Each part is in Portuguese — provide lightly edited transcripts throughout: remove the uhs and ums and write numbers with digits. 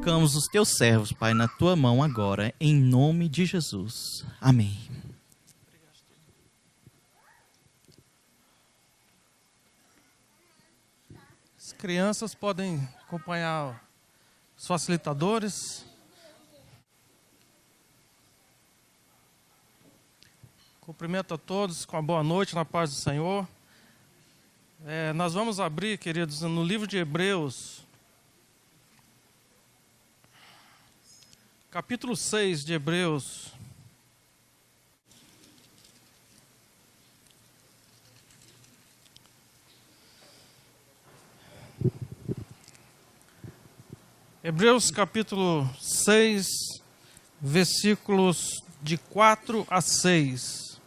colocamos os teus servos, Pai, na tua mão agora, em nome de Jesus. Amém. As crianças podem acompanhar os facilitadores. Cumprimento a todos com a boa noite, na paz do Senhor. Nós vamos abrir, queridos, no livro de Hebreus, capítulo 6 de Hebreus. Hebreus capítulo 6, versículos de 4 a 6.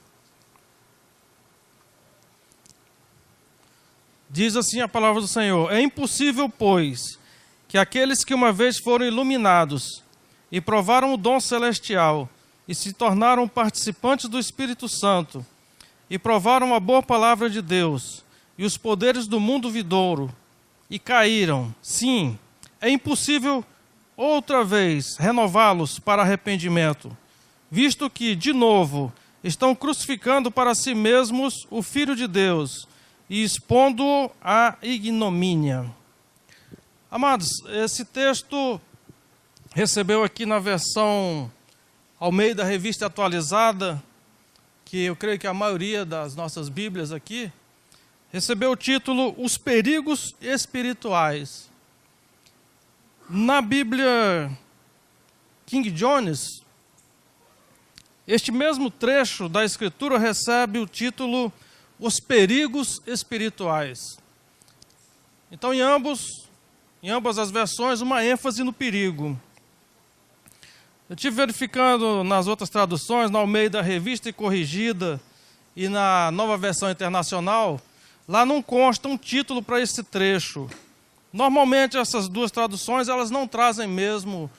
Diz assim a palavra do Senhor: é impossível, pois, que aqueles que uma vez foram iluminados e provaram o dom celestial e se tornaram participantes do Espírito Santo e provaram a boa palavra de Deus e os poderes do mundo vindouro e caíram, sim, é impossível outra vez renová-los para arrependimento, visto que, de novo, estão crucificando para si mesmos o Filho de Deus e expondo-o à ignomínia. Amados, esse texto recebeu aqui na versão Almeida Revista Atualizada, que eu creio que a maioria das nossas Bíblias aqui, recebeu o título Os Perigos Espirituais. Na Bíblia King James, este mesmo trecho da Escritura recebe o título Os Perigos Espirituais. Então, em ambas as versões, uma ênfase no perigo. Eu estive verificando nas outras traduções, na Almeida Revista e Corrigida e na Nova Versão Internacional, lá não consta um título para esse trecho. Normalmente essas duas traduções, elas não trazem mesmo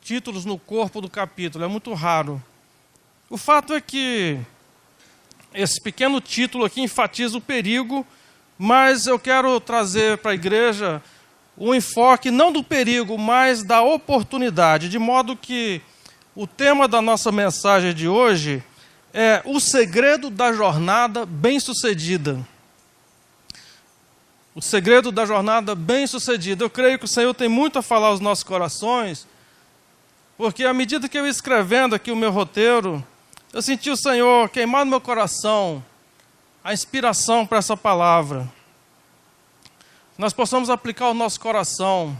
títulos no corpo do capítulo, é muito raro. O fato é que esse pequeno título aqui enfatiza o perigo, mas eu quero trazer para a igreja o enfoque não do perigo, mas da oportunidade, de modo que o tema da nossa mensagem de hoje é o segredo da jornada bem-sucedida. O segredo da jornada bem-sucedida. Eu creio que o Senhor tem muito a falar aos nossos corações, porque à medida que eu ia escrevendo aqui o meu roteiro, eu senti o Senhor queimar no meu coração a inspiração para essa palavra. Nós possamos aplicar o nosso coração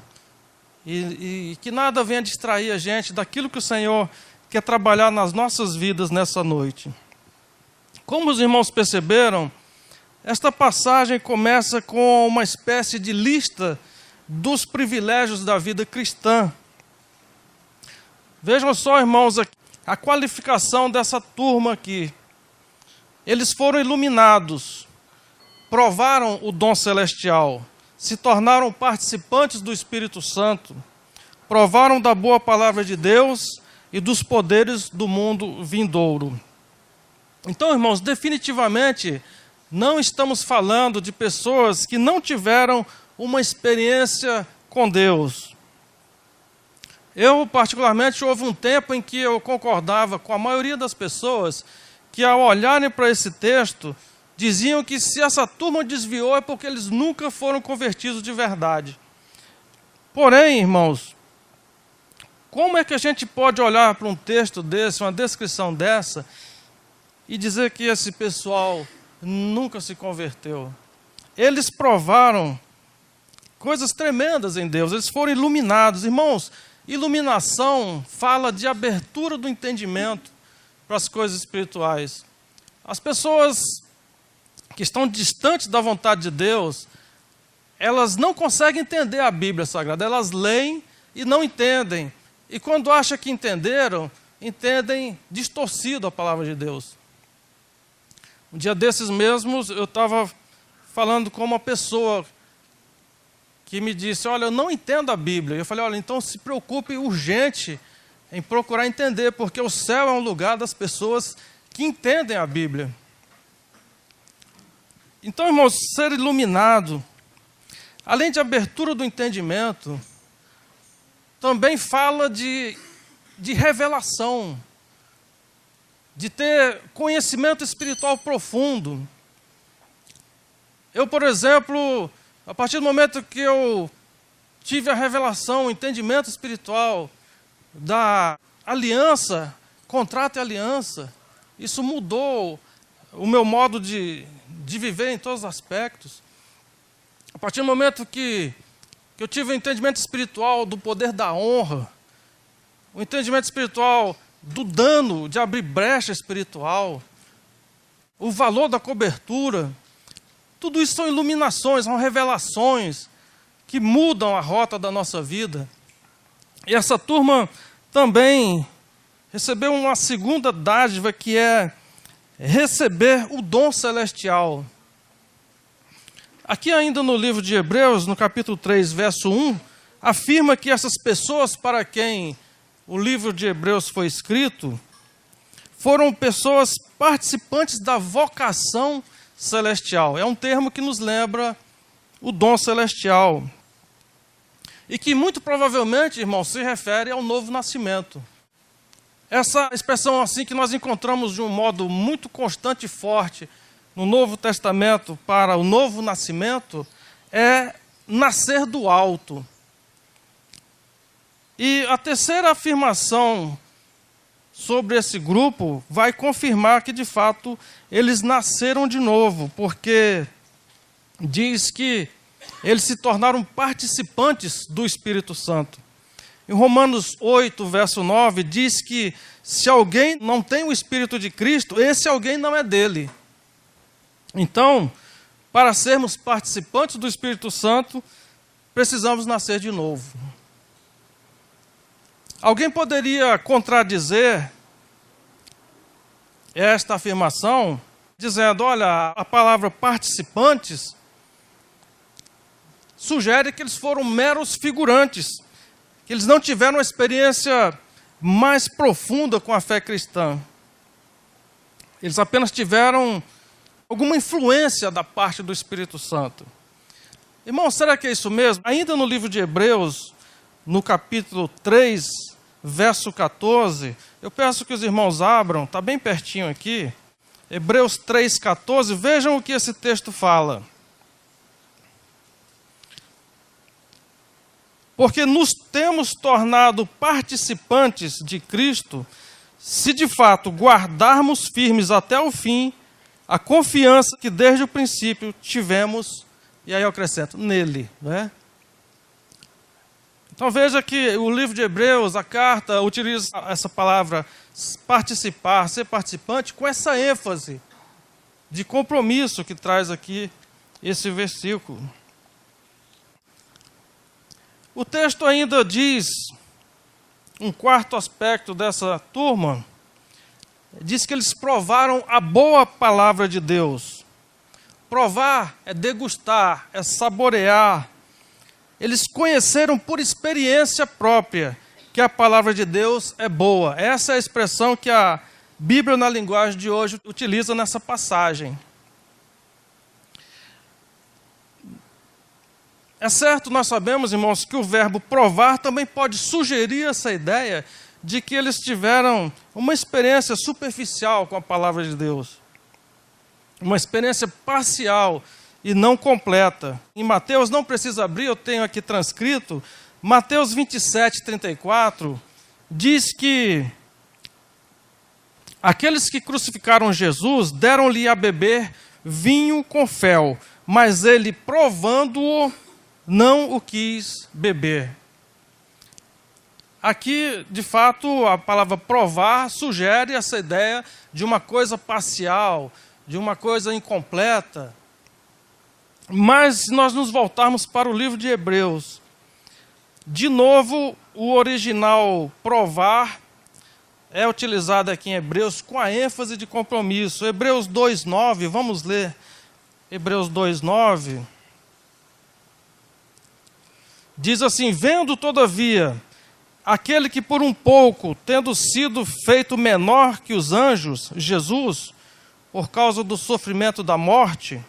e que nada venha distrair a gente daquilo que o Senhor quer trabalhar nas nossas vidas nessa noite. Como os irmãos perceberam, esta passagem começa com uma espécie de lista dos privilégios da vida cristã. Vejam só, irmãos, aqui a qualificação dessa turma aqui. Eles foram iluminados, provaram o dom celestial, se tornaram participantes do Espírito Santo, provaram da boa palavra de Deus e dos poderes do mundo vindouro. Então, irmãos, definitivamente não estamos falando de pessoas que não tiveram uma experiência com Deus. Eu, particularmente, houve um tempo em que eu concordava com a maioria das pessoas que, ao olharem para esse texto, diziam que se essa turma desviou é porque eles nunca foram convertidos de verdade. Porém, irmãos, como é que a gente pode olhar para um texto desse, uma descrição dessa, e dizer que esse pessoal nunca se converteu? Eles provaram coisas tremendas em Deus, eles foram iluminados. Irmãos, iluminação fala de abertura do entendimento para as coisas espirituais. As pessoas que estão distantes da vontade de Deus, elas não conseguem entender a Bíblia Sagrada, elas leem e não entendem. E quando acham que entenderam, entendem distorcido a palavra de Deus. Um dia desses mesmos, eu estava falando com uma pessoa que me disse: olha, eu não entendo a Bíblia. Eu falei: olha, então se preocupe urgente em procurar entender, porque o céu é um lugar das pessoas que entendem a Bíblia. Então, irmãos, ser iluminado, além de abertura do entendimento, também fala de revelação, de ter conhecimento espiritual profundo. Eu, por exemplo, a partir do momento que eu tive a revelação, o entendimento espiritual da aliança, contrato e aliança, isso mudou o meu modo de viver em todos os aspectos. A partir do momento que eu tive o entendimento espiritual do poder da honra, o entendimento espiritual do dano de abrir brecha espiritual, o valor da cobertura, tudo isso são iluminações, são revelações que mudam a rota da nossa vida. E essa turma também recebeu uma segunda dádiva, que é receber o dom celestial. Aqui ainda no livro de Hebreus, no capítulo 3, verso 1, afirma que essas pessoas para quem o livro de Hebreus foi escrito, foram pessoas participantes da vocação celestial. É um termo que nos lembra o dom celestial. E que muito provavelmente, irmão, se refere ao novo nascimento. Essa expressão assim que nós encontramos de um modo muito constante e forte no Novo Testamento para o novo nascimento é nascer do alto. E a terceira afirmação sobre esse grupo vai confirmar que, de fato, eles nasceram de novo, porque diz que eles se tornaram participantes do Espírito Santo. Em Romanos 8, verso 9, diz que se alguém não tem o Espírito de Cristo, esse alguém não é dele. Então, para sermos participantes do Espírito Santo, precisamos nascer de novo. Alguém poderia contradizer esta afirmação, dizendo, olha, a palavra participantes sugere que eles foram meros figurantes, que eles não tiveram uma experiência mais profunda com a fé cristã. Eles apenas tiveram alguma influência da parte do Espírito Santo. Irmão, será que é isso mesmo? Ainda no livro de Hebreus, no capítulo 3, verso 14, eu peço que os irmãos abram, está bem pertinho aqui, Hebreus 3, 14, vejam o que esse texto fala. Porque nos temos tornado participantes de Cristo, se de fato guardarmos firmes até o fim a confiança que desde o princípio tivemos, e aí eu acrescento, nele, né? Então veja que o livro de Hebreus, a carta, utiliza essa palavra participar, ser participante, com essa ênfase de compromisso que traz aqui esse versículo. O texto ainda diz, um quarto aspecto dessa turma, diz que eles provaram a boa palavra de Deus. Provar é degustar, é saborear. Eles conheceram por experiência própria que a palavra de Deus é boa. Essa é a expressão que a Bíblia, na linguagem de hoje, utiliza nessa passagem. É certo, nós sabemos, irmãos, que o verbo provar também pode sugerir essa ideia de que eles tiveram uma experiência superficial com a palavra de Deus. Uma experiência parcial e não completa. Em Mateus, não precisa abrir, eu tenho aqui transcrito, Mateus 27, 34, diz que aqueles que crucificaram Jesus deram-lhe a beber vinho com fel, mas ele, provando-o, não o quis beber. Aqui, de fato, a palavra provar sugere essa ideia de uma coisa parcial, de uma coisa incompleta. Mas se nós nos voltarmos para o livro de Hebreus, de novo, o original provar é utilizado aqui em Hebreus com a ênfase de compromisso. Hebreus 2,9, vamos ler Hebreus 2,9. Diz assim, vendo todavia aquele que por um pouco, tendo sido feito menor que os anjos, Jesus, por causa do sofrimento da morte,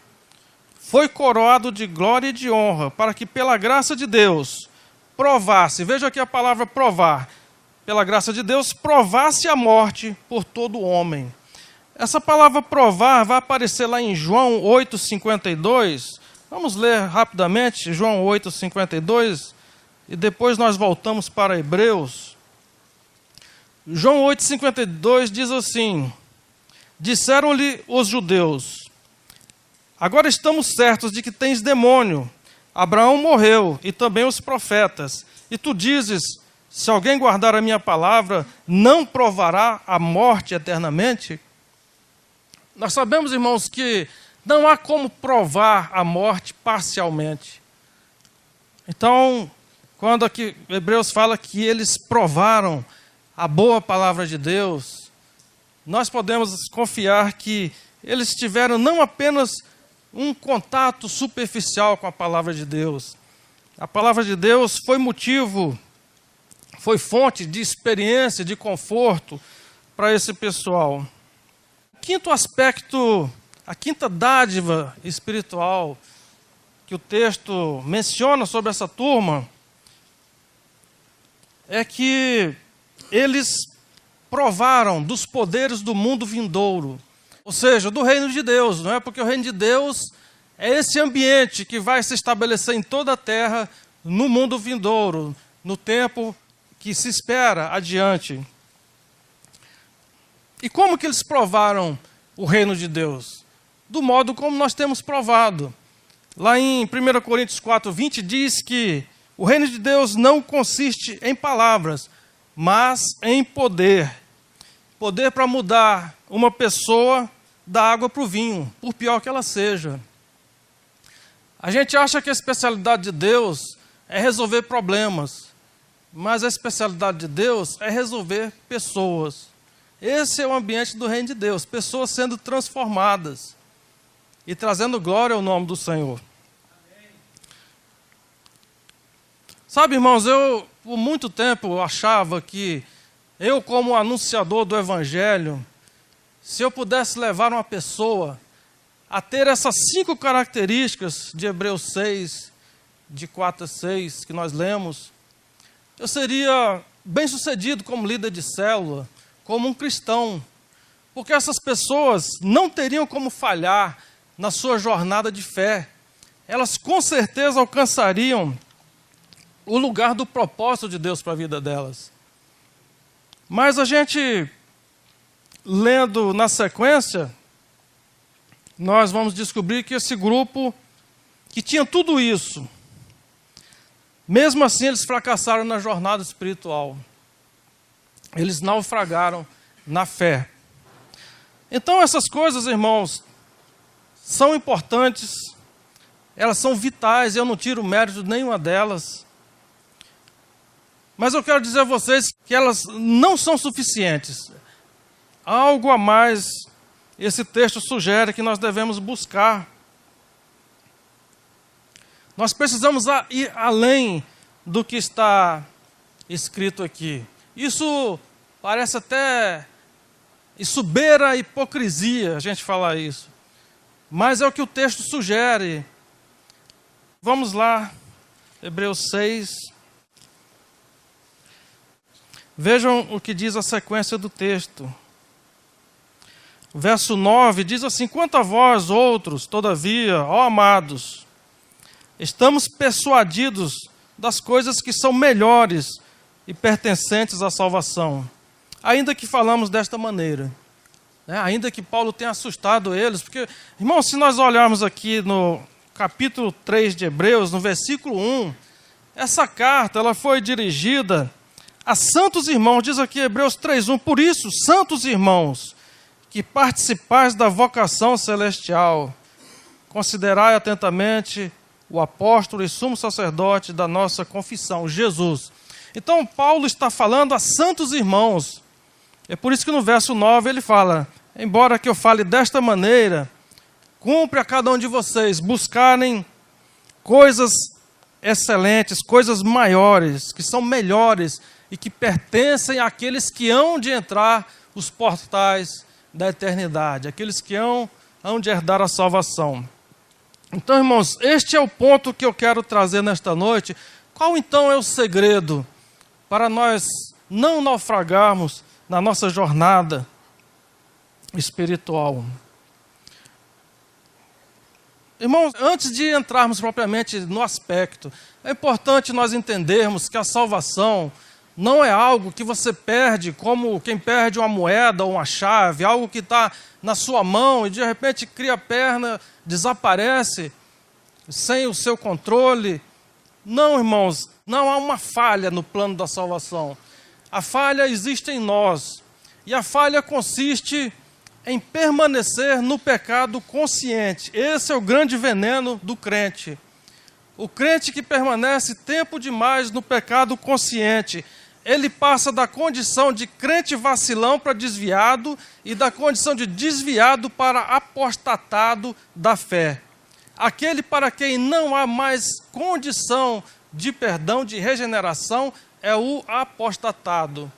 foi coroado de glória e de honra, para que pela graça de Deus provasse, veja aqui a palavra provar, pela graça de Deus, provasse a morte por todo homem. Essa palavra provar vai aparecer lá em João 8,52. Vamos ler rapidamente João 8,52 e depois nós voltamos para Hebreus. João 8,52 diz assim: disseram-lhe os judeus: agora estamos certos de que tens demônio. Abraão morreu e também os profetas. E tu dizes: se alguém guardar a minha palavra, não provará a morte eternamente? Nós sabemos, irmãos, que não há como provar a morte parcialmente. Então, quando aqui Hebreus fala que eles provaram a boa palavra de Deus, nós podemos confiar que eles tiveram não apenas um contato superficial com a palavra de Deus. A palavra de Deus foi motivo, foi fonte de experiência, de conforto para esse pessoal. Quinto aspecto, a quinta dádiva espiritual que o texto menciona sobre essa turma é que eles provaram dos poderes do mundo vindouro, ou seja, do reino de Deus, não é? Porque o reino de Deus é esse ambiente que vai se estabelecer em toda a terra, no mundo vindouro, no tempo que se espera adiante. E como que eles provaram o reino de Deus? Do modo como nós temos provado. Lá em 1 Coríntios 4:20 diz que o reino de Deus não consiste em palavras, mas em poder. Poder para mudar uma pessoa da água para o vinho, por pior que ela seja. A gente acha que a especialidade de Deus é resolver problemas, mas a especialidade de Deus é resolver pessoas. Esse é o ambiente do reino de Deus, pessoas sendo transformadas e trazendo glória ao nome do Senhor. Sabe, irmãos, eu por muito tempo achava que eu, como anunciador do Evangelho, se eu pudesse levar uma pessoa a ter essas 5 características de Hebreus 6, de 4 a 6, que nós lemos, eu seria bem-sucedido como líder de célula, como um cristão, porque essas pessoas não teriam como falhar na sua jornada de fé. Elas com certeza alcançariam o lugar do propósito de Deus para a vida delas. Mas a gente, lendo na sequência, nós vamos descobrir que esse grupo, que tinha tudo isso, mesmo assim eles fracassaram na jornada espiritual. Eles naufragaram na fé. Então essas coisas, irmãos, são importantes, elas são vitais, eu não tiro mérito de nenhuma delas. Mas eu quero dizer a vocês que elas não são suficientes. Algo a mais esse texto sugere que nós devemos buscar. Nós precisamos ir além do que está escrito aqui. Isso parece até... Isso beira a hipocrisia, a gente falar isso. Mas é o que o texto sugere. Vamos lá, Hebreus 6. Vejam o que diz a sequência do texto. Verso 9 diz assim: quanto a vós outros, todavia, ó amados, estamos persuadidos das coisas que são melhores e pertencentes à salvação. Ainda que falamos desta maneira, né? Ainda que Paulo tenha assustado eles, porque, irmãos, se nós olharmos aqui no capítulo 3 de Hebreus, no versículo 1, essa carta ela foi dirigida a santos irmãos, diz aqui Hebreus 3:1, por isso, santos irmãos, que participais da vocação celestial, considerai atentamente o apóstolo e sumo sacerdote da nossa confissão, Jesus. Então, Paulo está falando a santos irmãos. É por isso que no verso 9 ele fala: embora que eu fale desta maneira, cumpre a cada um de vocês buscarem coisas excelentes, coisas maiores, que são melhores e que pertencem àqueles que hão de entrar os portais da eternidade, aqueles que hão de herdar a salvação. Então, irmãos, este é o ponto que eu quero trazer nesta noite Qual então é o segredo para nós não naufragarmos na nossa jornada espiritual? Irmãos, antes de entrarmos propriamente no aspecto, é importante nós entendermos que a salvação não é algo que você perde como quem perde uma moeda ou uma chave, algo que está na sua mão e de repente cria a perna, desaparece sem o seu controle. Não, irmãos, não há uma falha no plano da salvação. A falha existe em nós. E a falha consiste em permanecer no pecado consciente. Esse é o grande veneno do crente. O crente que permanece tempo demais no pecado consciente, ele passa da condição de crente vacilão para desviado e da condição de desviado para apostatado da fé. Aquele para quem não há mais condição de perdão, de regeneração, é o apostatado.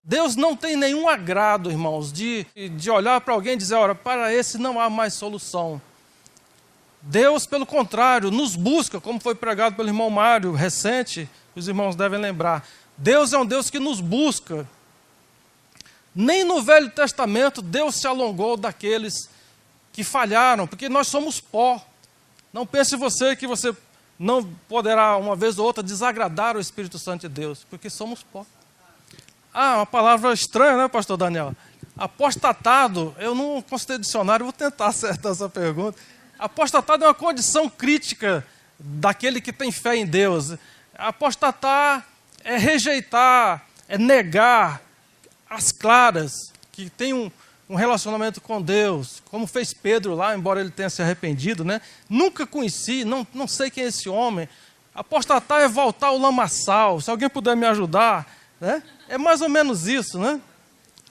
Deus não tem nenhum agrado, irmãos, de olhar para alguém e dizer, olha, para esse não há mais solução. Deus, pelo contrário, nos busca, como foi pregado pelo irmão Mário, recente, os irmãos devem lembrar. Deus é um Deus que nos busca. Nem no Velho Testamento Deus se alongou daqueles que falharam, porque nós somos pó. Não pense você que você não poderá, uma vez ou outra, desagradar o Espírito Santo de Deus, porque somos pó. Uma palavra estranha, né, pastor Daniel? Apostatado, eu não consultei dicionário, vou tentar acertar essa pergunta. Apostatado é uma condição crítica daquele que tem fé em Deus. Apostatar é rejeitar, é negar as claras, que tem um relacionamento com Deus, como fez Pedro lá, embora ele tenha se arrependido, né? Nunca conheci, não sei quem é esse homem. Apostatar é voltar ao lamaçal, se alguém puder me ajudar, né? É mais ou menos isso, né?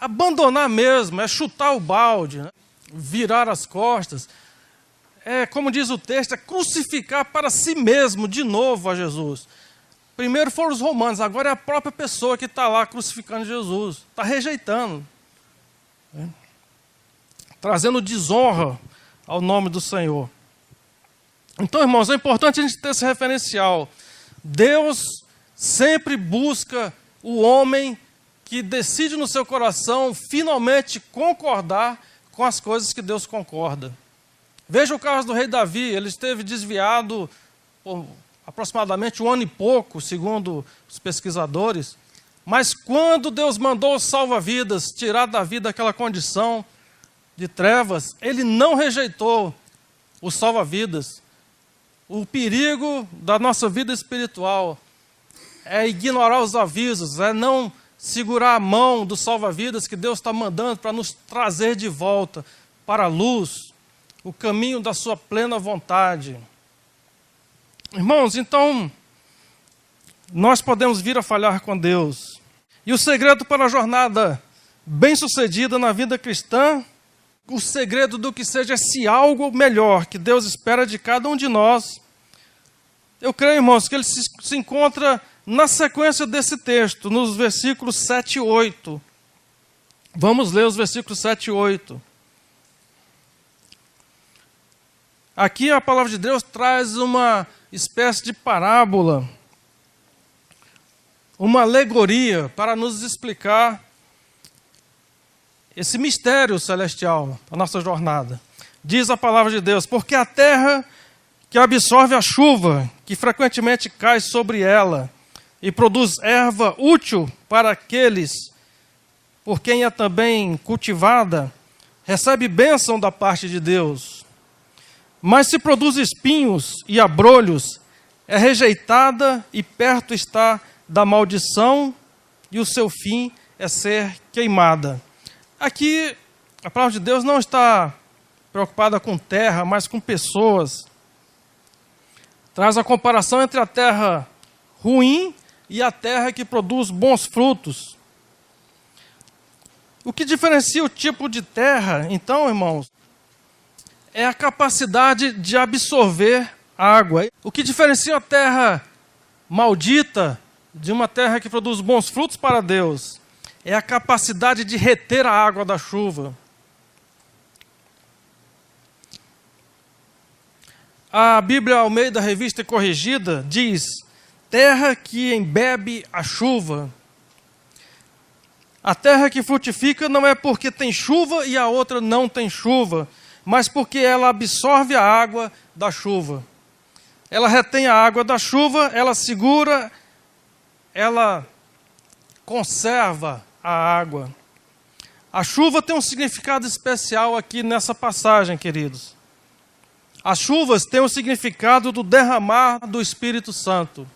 Abandonar mesmo, é chutar o balde, né? Virar as costas. Como diz o texto, é crucificar para si mesmo de novo a Jesus. Primeiro foram os romanos, agora é a própria pessoa que está lá crucificando Jesus. Está rejeitando. Né? Trazendo desonra ao nome do Senhor. Então, irmãos, é importante a gente ter esse referencial. Deus sempre busca o homem que decide no seu coração finalmente concordar com as coisas que Deus concorda. Veja o caso do rei Davi, ele esteve desviado por aproximadamente 1 ano e pouco, segundo os pesquisadores, mas quando Deus mandou o salva-vidas tirar Davi daquela condição de trevas, ele não rejeitou o salva-vidas. O perigo da nossa vida espiritual é ignorar os avisos, é não segurar a mão do salva-vidas que Deus está mandando para nos trazer de volta para a luz, o caminho da sua plena vontade. Irmãos, então, nós podemos vir a falhar com Deus. E o segredo para a jornada bem-sucedida na vida cristã, o segredo do que seja esse algo melhor que Deus espera de cada um de nós, eu creio, irmãos, que ele se encontra na sequência desse texto, nos versículos 7 e 8. Vamos ler os versículos 7 e 8. Aqui a palavra de Deus traz uma espécie de parábola, uma alegoria para nos explicar esse mistério celestial, a nossa jornada. Diz a palavra de Deus, porque a terra que absorve a chuva, que frequentemente cai sobre ela, e produz erva útil para aqueles por quem é também cultivada, recebe bênção da parte de Deus. Mas se produz espinhos e abrolhos, é rejeitada e perto está da maldição, e o seu fim é ser queimada. Aqui, a palavra de Deus não está preocupada com terra, mas com pessoas. Traz a comparação entre a terra ruim e a terra que produz bons frutos. O que diferencia o tipo de terra, então, irmãos, é a capacidade de absorver água. O que diferencia a terra maldita de uma terra que produz bons frutos para Deus é a capacidade de reter a água da chuva. A Bíblia Almeida Revista e Corrigida diz: terra que embebe a chuva. A terra que frutifica não é porque tem chuva e a outra não tem chuva, mas porque ela absorve a água da chuva. Ela retém a água da chuva, ela segura, ela conserva a água. A chuva tem um significado especial aqui nessa passagem, queridos. As chuvas têm o significado do derramar do Espírito Santo.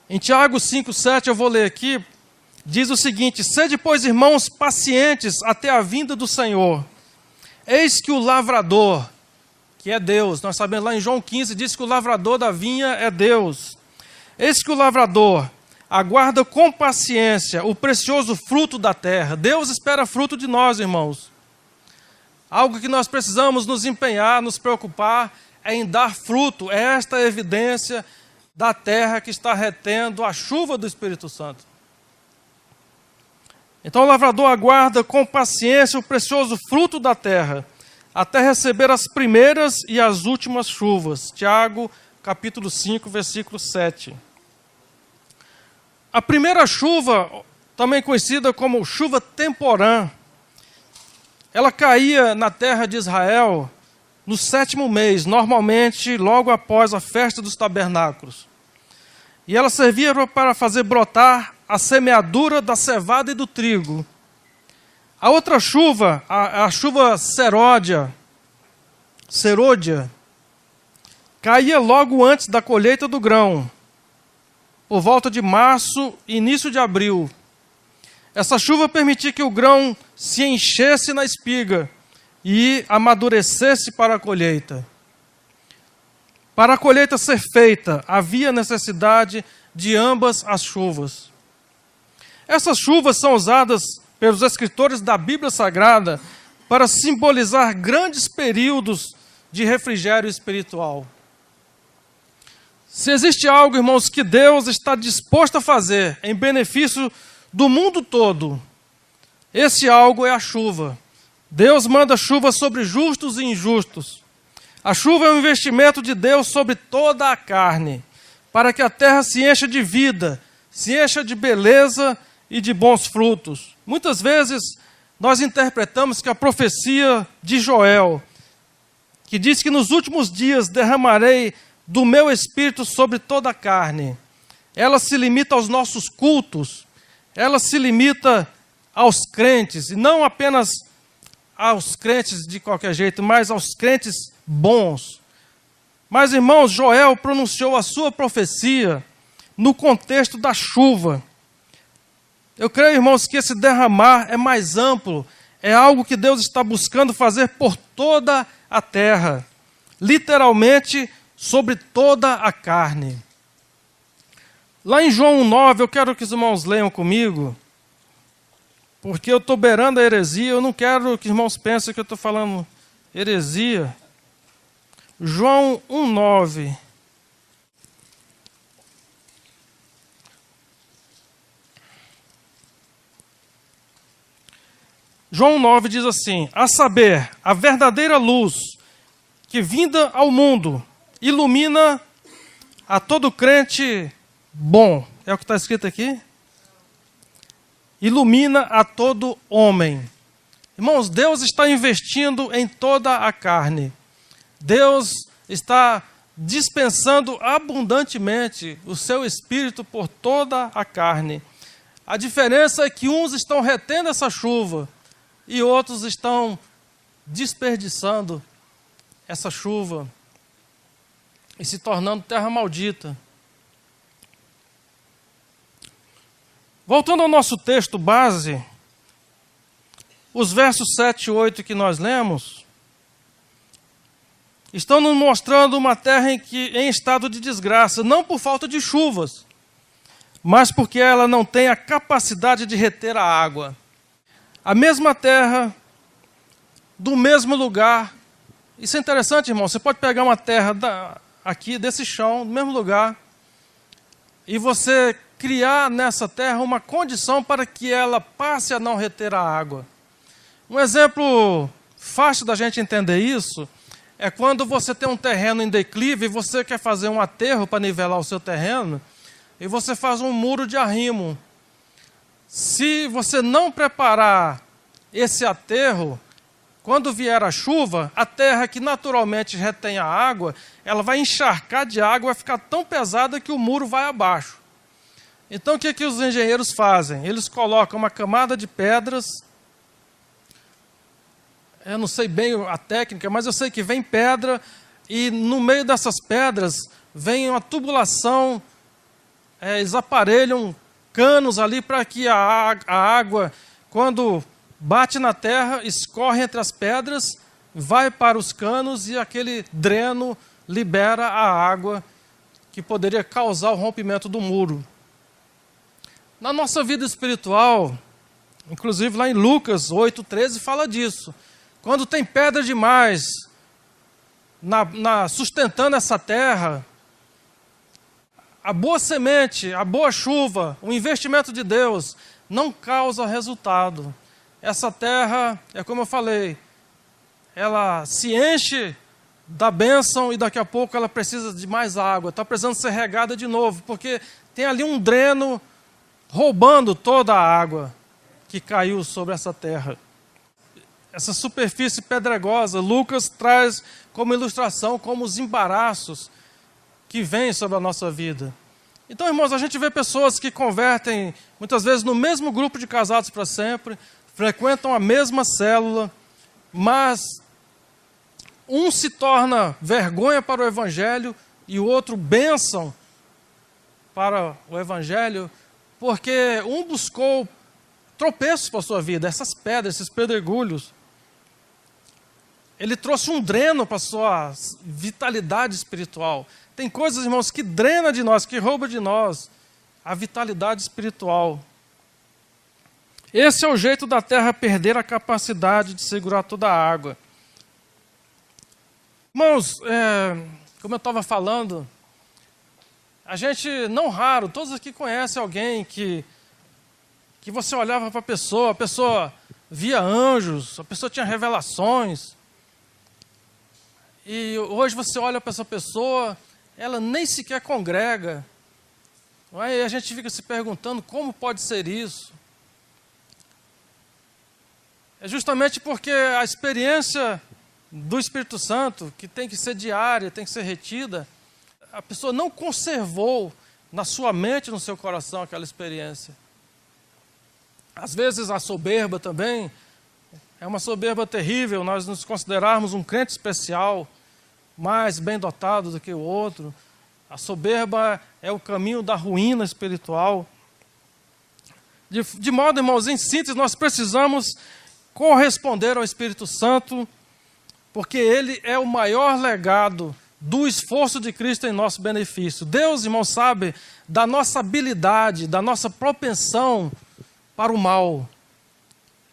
Em Tiago 5,7, eu vou ler aqui, diz o seguinte: sede, pois, irmãos, pacientes até a vinda do Senhor. Eis que o lavrador, que é Deus, nós sabemos lá em João 15, diz que o lavrador da vinha é Deus. Eis que o lavrador aguarda com paciência o precioso fruto da terra. Deus espera fruto de nós, irmãos. Algo que nós precisamos nos empenhar, nos preocupar, é em dar fruto. É esta a evidência da terra que está retendo a chuva do Espírito Santo. Então o lavrador aguarda com paciência o precioso fruto da terra, até receber as primeiras e as últimas chuvas. Tiago, capítulo 5, versículo 7. A primeira chuva, também conhecida como chuva temporã, ela caía na terra de Israel no 7º mês, normalmente logo após a festa dos tabernáculos. E ela servia para fazer brotar a semeadura da cevada e do trigo. A outra chuva, a chuva serôdia, caía logo antes da colheita do grão, por volta de março e início de abril. Essa chuva permitia que o grão se enchesse na espiga e amadurecesse para a colheita. Para a colheita ser feita, havia necessidade de ambas as chuvas. Essas chuvas são usadas pelos escritores da Bíblia Sagrada para simbolizar grandes períodos de refrigério espiritual. Se existe algo, irmãos, que Deus está disposto a fazer em benefício do mundo todo, esse algo é a chuva. Deus manda chuva sobre justos e injustos. A chuva é um investimento de Deus sobre toda a carne, para que a terra se encha de vida, se encha de beleza e de bons frutos. Muitas vezes nós interpretamos que a profecia de Joel, que diz que nos últimos dias derramarei do meu espírito sobre toda a carne, ela se limita aos nossos cultos, ela se limita aos crentes, e não apenas aos crentes de qualquer jeito, mas aos crentes bons. Mas, irmãos, Joel pronunciou a sua profecia no contexto da chuva. Eu creio, irmãos, que esse derramar é mais amplo, é algo que Deus está buscando fazer por toda a terra, literalmente sobre toda a carne. Lá em João 9, eu quero que os irmãos leiam comigo, porque eu estou beirando a heresia, eu não quero que os irmãos pensem que eu estou falando heresia. João 1,9. João 9 diz assim: a saber, a verdadeira luz que vinda ao mundo ilumina a todo crente bom. É o que está escrito aqui? Ilumina a todo homem. Irmãos, Deus está investindo em toda a carne. Deus está dispensando abundantemente o seu Espírito por toda a carne. A diferença é que uns estão retendo essa chuva e outros estão desperdiçando essa chuva e se tornando terra maldita. Voltando ao nosso texto base, os versos 7 e 8 que nós lemos, estão nos mostrando uma terra em estado de desgraça, não por falta de chuvas, mas porque ela não tem a capacidade de reter a água. A mesma terra, do mesmo lugar. Isso é interessante, irmão. Você pode pegar uma terra aqui, desse chão, do mesmo lugar, e você criar nessa terra uma condição para que ela passe a não reter a água. Um exemplo fácil da gente entender isso é quando você tem um terreno em declive e você quer fazer um aterro para nivelar o seu terreno, e você faz um muro de arrimo. Se você não preparar esse aterro, quando vier a chuva, a terra que naturalmente retém a água, ela vai encharcar de água, vai ficar tão pesada que o muro vai abaixo. Então o que os engenheiros fazem? Eles colocam uma camada de pedras. Eu não sei bem a técnica, mas eu sei que vem pedra e no meio dessas pedras vem uma tubulação, eles aparelham canos ali para que a água, quando bate na terra, escorre entre as pedras, vai para os canos e aquele dreno libera a água que poderia causar o rompimento do muro. Na nossa vida espiritual, inclusive lá em Lucas 8,13 fala disso. Quando tem pedra demais sustentando essa terra, a boa semente, a boa chuva, o investimento de Deus não causa resultado. Essa terra, é como eu falei, ela se enche da bênção e daqui a pouco ela precisa de mais água, está precisando ser regada de novo, porque tem ali um dreno roubando toda a água que caiu sobre essa terra. Essa superfície pedregosa, Lucas traz como ilustração como os embaraços que vêm sobre a nossa vida. Então, irmãos, a gente vê pessoas que convertem, muitas vezes, no mesmo grupo de casados para sempre, frequentam a mesma célula, mas um se torna vergonha para o Evangelho e o outro bênção para o Evangelho, porque um buscou tropeços para a sua vida, essas pedras, esses pedregulhos. Ele trouxe um dreno para a sua vitalidade espiritual. Tem coisas, irmãos, que drena de nós, que rouba de nós a vitalidade espiritual. Esse é o jeito da terra perder a capacidade de segurar toda a água. Irmãos, como eu estava falando, a gente, não raro, todos aqui conhecem alguém que você olhava para a pessoa via anjos, a pessoa tinha revelações. E hoje você olha para essa pessoa, ela nem sequer congrega. E a gente fica se perguntando como pode ser isso. É justamente porque a experiência do Espírito Santo, que tem que ser diária, tem que ser retida, a pessoa não conservou na sua mente, no seu coração, aquela experiência. Às vezes a soberba também é uma soberba terrível, nós nos considerarmos um crente especial, mais bem dotado do que o outro. A soberba é o caminho da ruína espiritual. De modo, irmãos, em síntese, nós precisamos corresponder ao Espírito Santo, porque ele é o maior legado do esforço de Cristo em nosso benefício. Deus, irmão, sabe da nossa habilidade, da nossa propensão para o mal.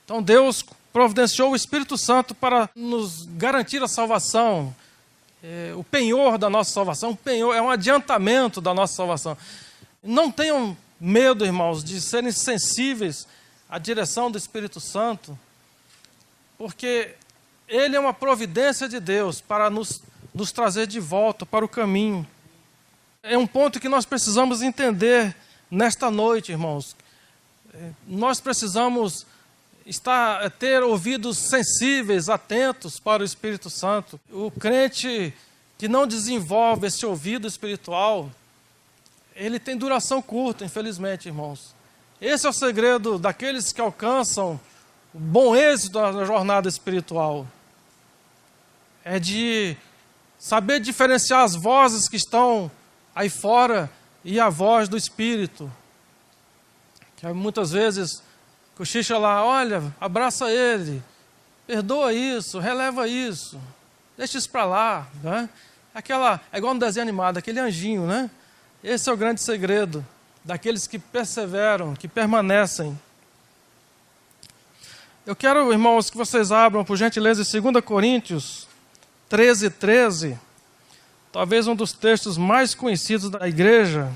Então Deus providenciou o Espírito Santo para nos garantir a salvação, o penhor da nossa salvação. O penhor é um adiantamento da nossa salvação. Não tenham medo, irmãos, de serem sensíveis à direção do Espírito Santo, porque ele é uma providência de Deus para nos trazer de volta para o caminho. É um ponto que nós precisamos entender nesta noite, irmãos. Nós precisamos ter ouvidos sensíveis, atentos para o Espírito Santo. O crente que não desenvolve esse ouvido espiritual, ele tem duração curta, infelizmente, irmãos. Esse é o segredo daqueles que alcançam o bom êxito na jornada espiritual. É de saber diferenciar as vozes que estão aí fora e a voz do Espírito. Que muitas vezes cochicha lá, olha, abraça ele, perdoa isso, releva isso, deixa isso para lá. Né? É igual no desenho animado, aquele anjinho, né? Esse é o grande segredo daqueles que perseveram, que permanecem. Eu quero, irmãos, que vocês abram, por gentileza, em 2 Coríntios 13:13, talvez um dos textos mais conhecidos da igreja,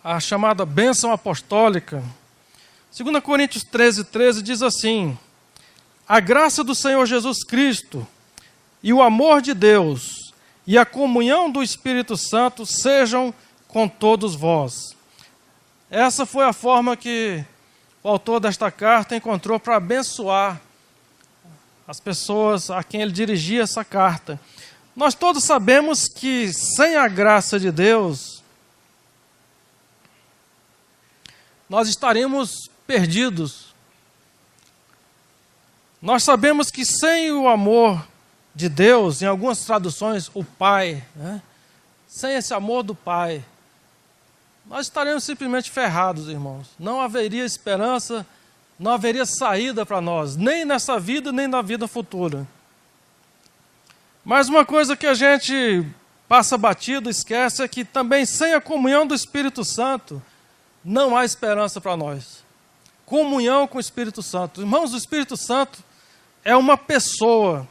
a chamada bênção apostólica. 2 Coríntios 13:13 diz assim: A graça do Senhor Jesus Cristo e o amor de Deus e a comunhão do Espírito Santo sejam com todos vós. Essa foi a forma que o autor desta carta encontrou para abençoar as pessoas a quem ele dirigia essa carta. Nós todos sabemos que sem a graça de Deus, nós estaríamos perdidos. Nós sabemos que sem o amor de Deus, em algumas traduções, o Pai, né? Sem esse amor do Pai, nós estaremos simplesmente ferrados, irmãos. Não haveria esperança, não haveria saída para nós, nem nessa vida, nem na vida futura. Mas uma coisa que a gente passa batido, esquece, é que também sem a comunhão do Espírito Santo, não há esperança para nós. Comunhão com o Espírito Santo. Irmãos, o Espírito Santo é uma pessoa.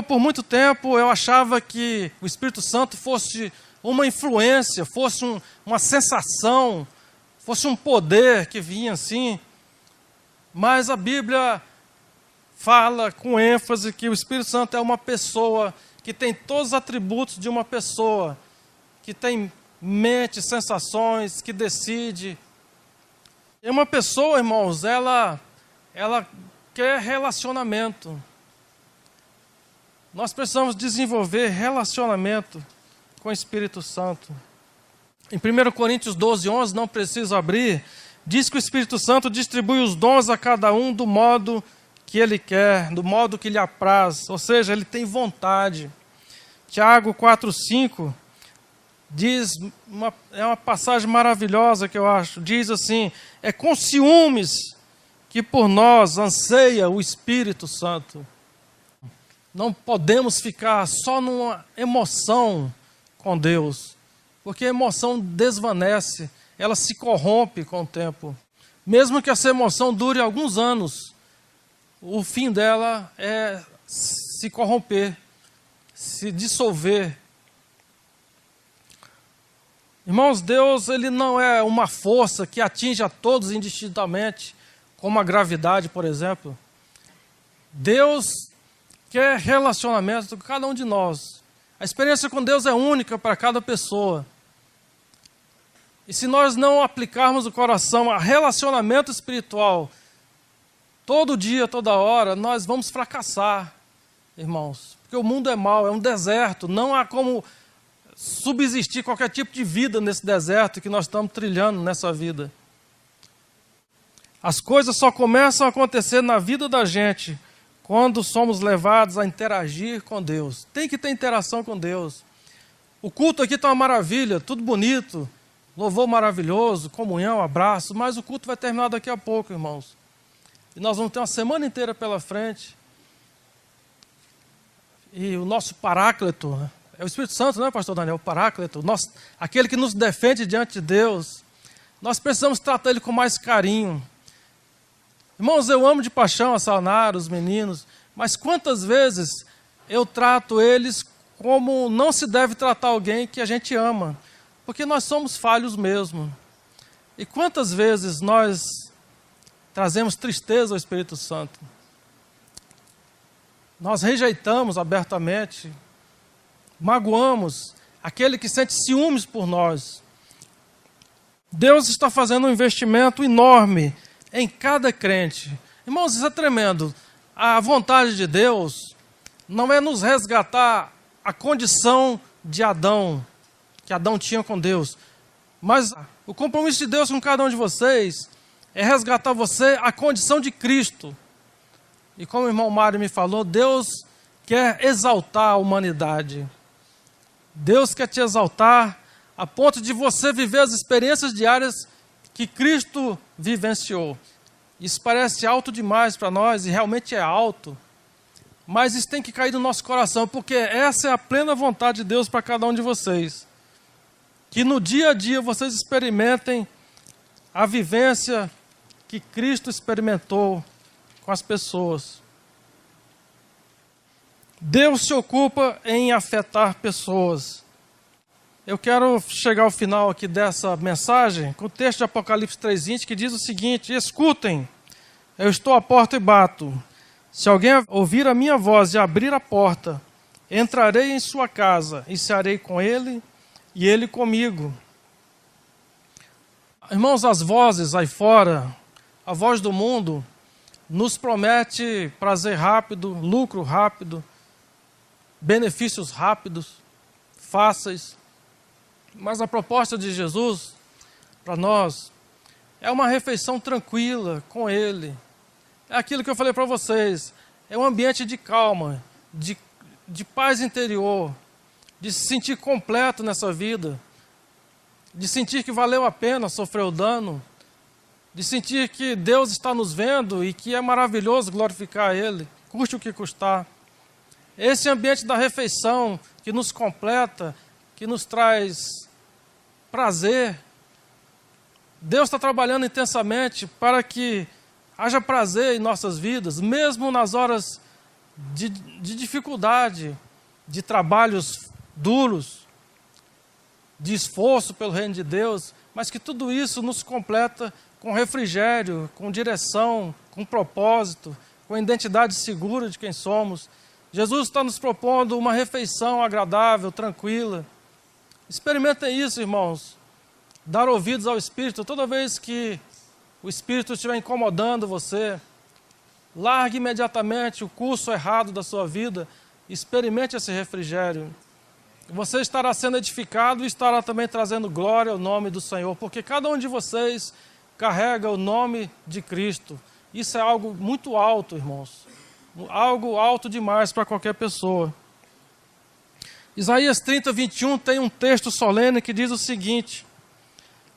Por muito tempo, eu achava que o Espírito Santo fosse uma influência, fosse uma sensação, fosse um poder que vinha assim. Mas a Bíblia fala com ênfase que o Espírito Santo é uma pessoa que tem todos os atributos de uma pessoa, que tem mente, sensações, que decide. E uma pessoa, irmãos, ela quer relacionamento. Nós precisamos desenvolver relacionamento com o Espírito Santo. Em 1 Coríntios 12, 11, não preciso abrir, diz que o Espírito Santo distribui os dons a cada um do modo que ele quer, do modo que lhe apraz, ou seja, ele tem vontade. Tiago 4, 5, diz, é uma passagem maravilhosa que eu acho, diz assim, é com ciúmes que por nós anseia o Espírito Santo. Não podemos ficar só numa emoção com Deus, porque a emoção desvanece, ela se corrompe com o tempo. Mesmo que essa emoção dure alguns anos, o fim dela é se corromper, se dissolver. Irmãos, Deus, ele não é uma força que atinge a todos indistintamente, como a gravidade, por exemplo. Deus quer relacionamento com cada um de nós. A experiência com Deus é única para cada pessoa. E se nós não aplicarmos o coração a relacionamento espiritual, todo dia, toda hora, nós vamos fracassar, irmãos. Porque o mundo é mau, é um deserto. Não há como subsistir qualquer tipo de vida nesse deserto que nós estamos trilhando nessa vida. As coisas só começam a acontecer na vida da gente quando somos levados a interagir com Deus. Tem que ter interação com Deus. O culto aqui está uma maravilha, tudo bonito, louvor maravilhoso, comunhão, abraço, mas o culto vai terminar daqui a pouco, irmãos. E nós vamos ter uma semana inteira pela frente. E o nosso Paráclito, né? É o Espírito Santo, não é, pastor Daniel? O Paráclito, aquele que nos defende diante de Deus. Nós precisamos tratar ele com mais carinho. Irmãos, eu amo de paixão a Sanara, os meninos, mas quantas vezes eu trato eles como não se deve tratar alguém que a gente ama, porque nós somos falhos mesmo. E quantas vezes nós trazemos tristeza ao Espírito Santo? Nós rejeitamos abertamente, magoamos aquele que sente ciúmes por nós. Deus está fazendo um investimento enorme em cada crente. Irmãos, isso é tremendo. A vontade de Deus não é nos resgatar a condição de Adão, que Adão tinha com Deus, mas o compromisso de Deus com cada um de vocês é resgatar você a condição de Cristo. E como o irmão Mário me falou, Deus quer exaltar a humanidade. Deus quer te exaltar a ponto de você viver as experiências diárias que Cristo vivenciou. Isso parece alto demais para nós, e realmente é alto, mas isso tem que cair no nosso coração, porque essa é a plena vontade de Deus para cada um de vocês. Que no dia a dia vocês experimentem a vivência que Cristo experimentou com as pessoas. Deus se ocupa em afetar pessoas. Eu quero chegar ao final aqui dessa mensagem com o texto de Apocalipse 3:20, que diz o seguinte: escutem, eu estou à porta e bato. Se alguém ouvir a minha voz e abrir a porta, entrarei em sua casa e cearei com ele e ele comigo. Irmãos, as vozes aí fora, a voz do mundo, nos promete prazer rápido, lucro rápido, benefícios rápidos, fáceis. Mas a proposta de Jesus para nós é uma refeição tranquila com Ele. É aquilo que eu falei para vocês, é um ambiente de calma, de paz interior, de se sentir completo nessa vida, de sentir que valeu a pena sofrer o dano, de sentir que Deus está nos vendo e que é maravilhoso glorificar Ele, custe o que custar. Esse ambiente da refeição que nos completa, que nos traz prazer. Deus está trabalhando intensamente para que haja prazer em nossas vidas, mesmo nas horas de dificuldade, de trabalhos duros, de esforço pelo reino de Deus, mas que tudo isso nos completa com refrigério, com direção, com propósito, com a identidade segura de quem somos. Jesus está nos propondo uma refeição agradável, tranquila. Experimentem isso, irmãos. Dar ouvidos ao Espírito. Toda vez que o Espírito estiver incomodando você, largue imediatamente o curso errado da sua vida. Experimente esse refrigério. Você estará sendo edificado e estará também trazendo glória ao nome do Senhor, porque cada um de vocês carrega o nome de Cristo. Isso é algo muito alto, irmãos. Algo alto demais para qualquer pessoa. Isaías 30, 21 tem um texto solene que diz o seguinte: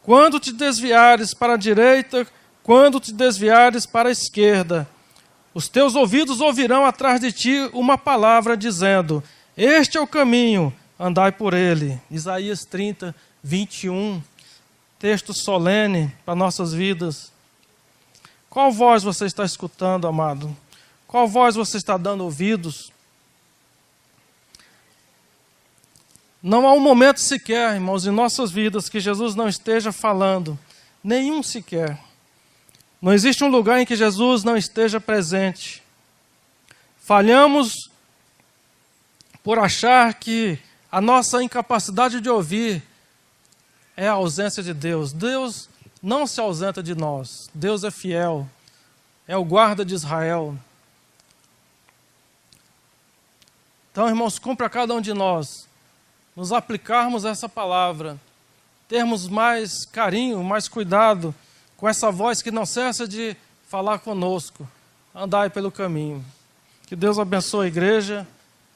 quando te desviares para a direita, quando te desviares para a esquerda, os teus ouvidos ouvirão atrás de ti uma palavra dizendo: este é o caminho, andai por ele. Isaías 30, 21, texto solene para nossas vidas. Qual voz você está escutando, amado? Qual voz você está dando ouvidos? Não há um momento sequer, irmãos, em nossas vidas que Jesus não esteja falando. Nenhum sequer. Não existe um lugar em que Jesus não esteja presente. Falhamos por achar que a nossa incapacidade de ouvir é a ausência de Deus. Deus não se ausenta de nós. Deus é fiel. É o guarda de Israel. Então, irmãos, cumpre a cada um de nós nos aplicarmos essa palavra, termos mais carinho, mais cuidado com essa voz que não cessa de falar conosco. Andai pelo caminho. Que Deus abençoe a igreja,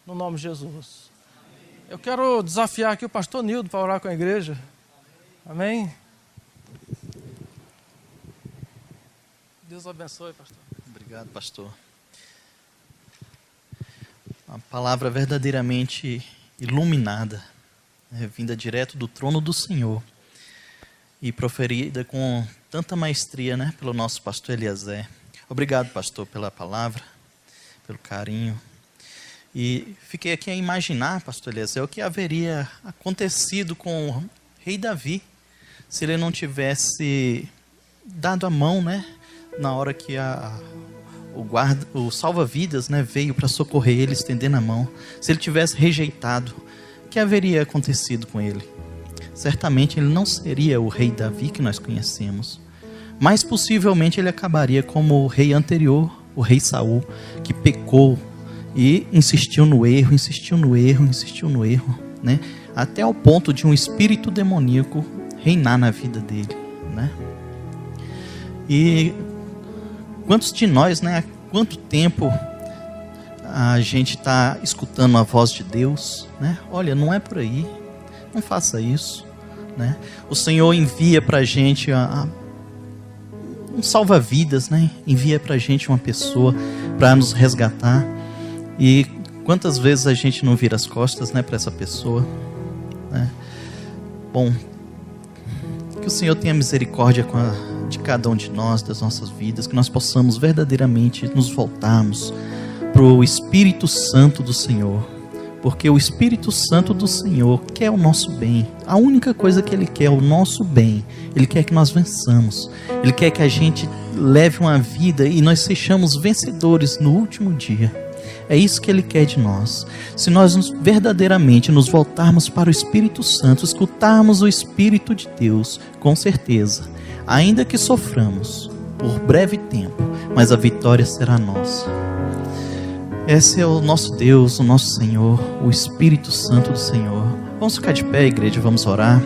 no nome de Jesus. Eu quero desafiar aqui o pastor Nildo para orar com a igreja. Amém? Deus abençoe, pastor. Obrigado, pastor. Uma palavra verdadeiramente iluminada, vinda direto do trono do Senhor e proferida com tanta maestria, pelo nosso pastor Eliezer. Obrigado, pastor, pela palavra, pelo carinho. E fiquei aqui a imaginar, pastor Eliezer, o que haveria acontecido com o rei Davi se ele não tivesse dado a mão, na hora que o salva-vidas, veio para socorrer ele, estendendo a mão. Se ele tivesse rejeitado, o que haveria acontecido com ele? Certamente ele não seria o rei Davi que nós conhecemos, mas possivelmente ele acabaria como o rei anterior, o rei Saul, que pecou e insistiu no erro, até o ponto de um espírito demoníaco reinar na vida dele, E quantos de nós, há quanto tempo a gente está escutando a voz de Deus, Olha, não é por aí, não faça isso, O Senhor envia para a gente um salva-vidas, Envia para a gente uma pessoa para nos resgatar. E quantas vezes a gente não vira as costas, para essa pessoa, Bom, que o Senhor tenha misericórdia de cada um de nós, das nossas vidas, que nós possamos verdadeiramente nos voltarmos para o Espírito Santo do Senhor, porque o Espírito Santo do Senhor quer o nosso bem. A única coisa que Ele quer é o nosso bem. Ele quer que nós vençamos. Ele quer que a gente leve uma vida e nós sejamos vencedores no último dia. É isso que Ele quer de nós. Se nós verdadeiramente nos voltarmos para o Espírito Santo, escutarmos o Espírito de Deus, com certeza, ainda que soframos por breve tempo, mas a vitória será nossa. Esse é o nosso Deus, o nosso Senhor, o Espírito Santo do Senhor. Vamos ficar de pé, igreja, vamos orar.